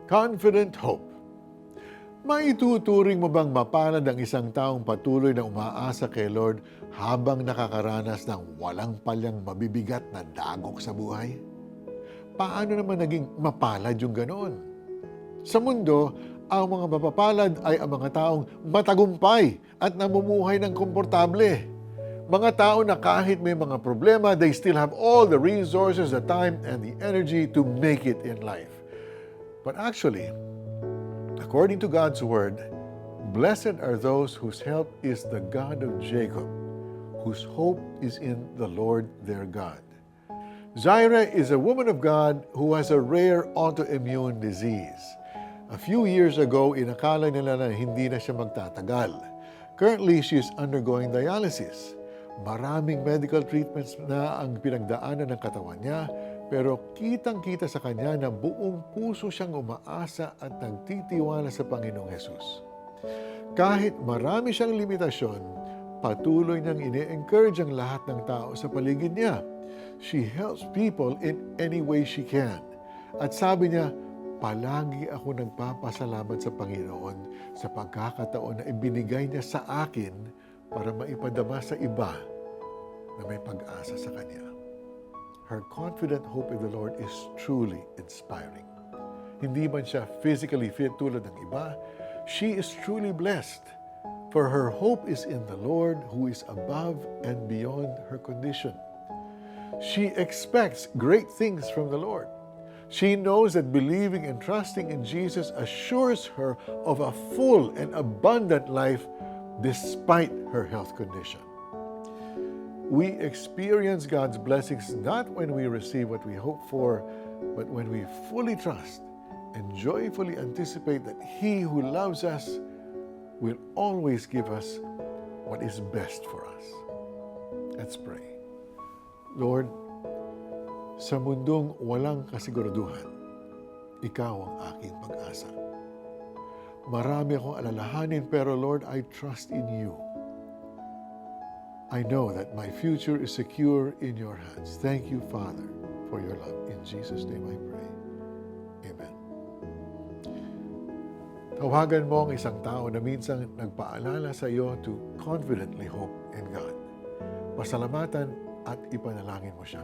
Confident hope. Maituturing mo bang mapalad ang isang taong patuloy na umaasa kay Lord habang nakakaranas ng walang palyang mabibigat na dagok sa buhay? Paano naman naging mapalad yung ganoon? Sa mundo, ang mga mapapalad ay ang mga taong matagumpay at namumuhay ng komportable. Mga tao na kahit may mga problema, they still have all the resources, the time, and the energy to make it in life. But actually, according to God's word, blessed are those whose help is the God of Jacob, whose hope is in the Lord their God. Zaira is a woman of God who has a rare autoimmune disease. A few years ago, inakala nila na hindi na siya magtatagal. Currently, she is undergoing dialysis. Maraming medical treatments na ang pinagdaanan ng katawan niya, pero kitang-kita sa kanya na buong puso siyang umaasa at nagtitiwala sa Panginoong Hesus. Kahit marami siyang limitasyon, patuloy niyang ine-encourage ang lahat ng tao sa paligid niya. She helps people in any way she can. At sabi niya, palagi ako nagpapasalamat sa Panginoon sa pagkakataon na ibinigay niya sa akin para maipadama sa iba na may pag-asa sa Kanya. Her confident hope in the Lord is truly inspiring. Hindi man siya physically fit tulad ng iba, she is truly blessed. For her hope is in the Lord who is above and beyond her condition. She expects great things from the Lord. She knows that believing and trusting in Jesus assures her of a full and abundant life despite her health condition. We experience God's blessings not when we receive what we hope for, but when we fully trust and joyfully anticipate that He who loves us will always give us what is best for us. Let's pray. Lord, sa mundong walang kasiguraduhan, Ikaw ang aking pag-asa. Marami akong alalahanin, pero Lord, I trust in You. I know that my future is secure in Your hands. Thank You, Father, for Your love. In Jesus' name I pray. Amen. Tawagan mo ang isang tao na minsan nagpaalala sa iyo to confidently hope in God. Pasalamatan at ipanalangin mo siya.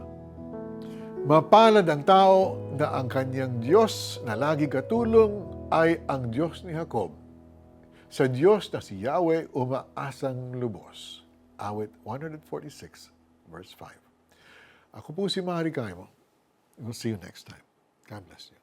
Mapalad ang tao na ang kanyang Diyos na lagi katulong ay ang Diyos ni Jacob. Sa Diyos na si Yahweh umaasang lubos. Awit 146, verse 5. Ako po si Mari Caimo. We'll see you next time. God bless you.